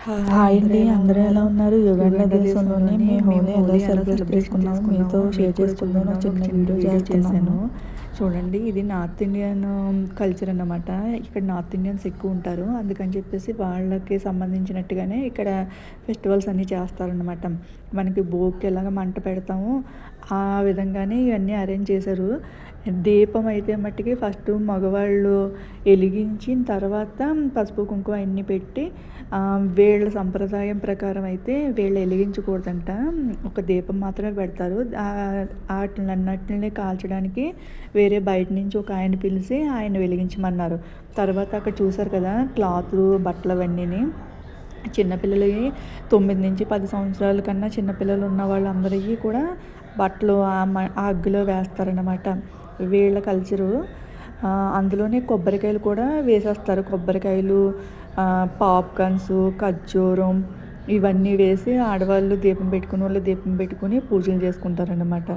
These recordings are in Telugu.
హాయ్ అండి, అందరూ ఎలా ఉన్నారు? యుగాండా దేశంలోనే మేము హోలీ ఎలా సెలబ్రేట్ చేసుకున్నామో మీతో షేర్ చేసుకుందాం ఒక చిన్న వీడియో చేస్తున్నాను. చూడండి, ఇది నార్త్ ఇండియన్ కల్చర్ అన్నమాట. ఇక్కడ నార్త్ ఇండియన్స్ ఎక్కువ ఉంటారు, అందుకని చెప్పేసి వాళ్ళకి సంబంధించినట్టుగానే ఇక్కడ ఫెస్టివల్స్ అన్నీ చేస్తారనమాట. మనకి భోగికి ఎలాగ మంట పెడతామో ఆ విధంగానే ఇవన్నీ అరేంజ్ చేశారు. దీపం అయితే మట్టికి ఫస్ట్ మగవాళ్ళు వెలిగించిన తర్వాత పసుపు కుంకుమ అన్నీ పెట్టి వీళ్ళ సంప్రదాయం ప్రకారం అయితే వీళ్ళు వెలిగించకూడదంట, ఒక దీపం మాత్రమే పెడతారు. వాటినన్నిటిని కాల్చడానికి వేరే బయట నుంచి ఒక ఆయన పిలిచి ఆయన వెలిగించమన్నారు. తర్వాత అక్కడ చూసారు కదా క్లాతులు బట్టలు అవన్నీ చిన్నపిల్లలకి 9 నుంచి 10 సంవత్సరాల కన్నా చిన్నపిల్లలు ఉన్న వాళ్ళందరికీ కూడా బట్టలు ఆ అగ్గిలో వేస్తారన్నమాట. వీళ్ళ కల్చరు. అందులోనే కొబ్బరికాయలు కూడా వేసేస్తారు. కొబ్బరికాయలు, పాప్కార్న్స్, ఖర్జూరం ఇవన్నీ వేసి ఆడవాళ్ళు దీపం పెట్టుకుని వాళ్ళు దీపం పెట్టుకుని పూజలు చేసుకుంటారన్నమాట.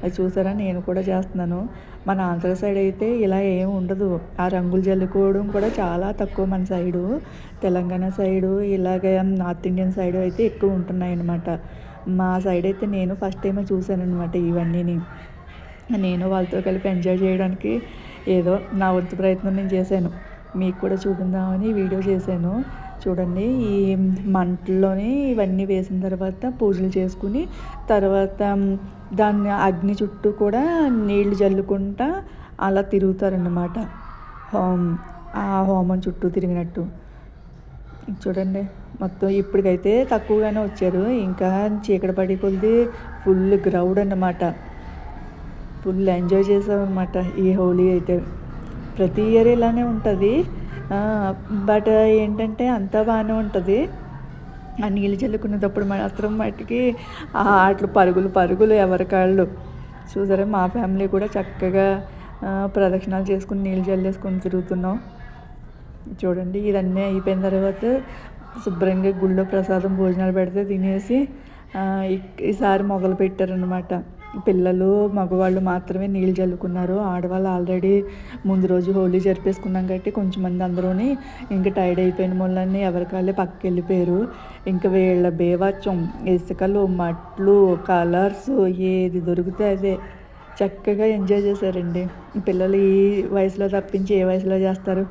అది చూసారా, నేను కూడా చేస్తున్నాను. మన ఆంధ్ర సైడ్ అయితే ఇలా ఏం ఉండదు. ఆ రంగులు జల్లుకోవడం కూడా చాలా తక్కువ మన సైడు. తెలంగాణ సైడు ఇలాగ నార్త్ ఇండియన్ సైడు అయితే ఎక్కువ ఉంటున్నాయి అన్నమాట. మా సైడ్ అయితే నేను ఫస్ట్ టైమే చూశానన్నమాట ఇవన్నీని. నేను వాళ్ళతో కలిపి ఎంజాయ్ చేయడానికి ఏదో నా వంతు ప్రయత్నం నేను చేశాను. మీకు కూడా చూపిందామని వీడియో చేశాను. చూడండి, ఈ మంటల్లోనే ఇవన్నీ వేసిన తర్వాత పూజలు చేసుకుని తర్వాత దాన్ని అగ్ని చుట్టూ కూడా నీళ్లు జల్లుకుంటా అలా తిరుగుతారన్నమాట. ఆ హోమం చుట్టూ తిరిగినట్టు. చూడండి, మొత్తం ఇప్పటికైతే తక్కువగానే వచ్చారు. ఇంకా చీకటి పడి కొద్ది ఫుల్ గ్రౌడ్ అన్నమాట. ఫుల్ ఎంజాయ్ చేసామన్నమాట ఈ హోలీ అయితే. ప్రతి ఇయర్ ఇలానే ఉంటుంది. బట్ ఏంటంటే అంతా బాగానే ఉంటుంది. ఆ నీళ్ళు చల్లుకునేటప్పుడు మాత్రం మట్టికి ఆ ఆటలు పరుగులు ఎవరికాళ్ళు. చూసారా, మా ఫ్యామిలీ కూడా చక్కగా ప్రదక్షిణాలు చేసుకుని నీళ్ళు చల్లేసుకొని తిరుగుతున్నాం. చూడండి, ఇదన్నీ అయిపోయిన తర్వాత శుభ్రంగా గుళ్ళో ప్రసాదం భోజనాలు పెడితే తినేసి ఈసారి మొదలు పెట్టారనమాట. పిల్లలు మగవాళ్ళు మాత్రమే నీళ్ళు చల్లుకున్నారు. ఆడవాళ్ళు ఆల్రెడీ ముందు రోజు హోలీ జరిపేసుకున్నాం కాబట్టి కొంచెం మంది అందరూని ఇంకా టైర్డ్ అయిపోయిన వాళ్ళని ఎవరికాళ్ళే పక్కకి వెళ్ళిపోయారు. ఇంకా వీళ్ళ బేవాచం, ఇసుకలు, మట్లు, కలర్స్ ఏది దొరికితే అదే చక్కగా ఎంజాయ్ చేశారండి. పిల్లలు ఈ వయసులో తప్పించి ఏ వయసులో చేస్తారు?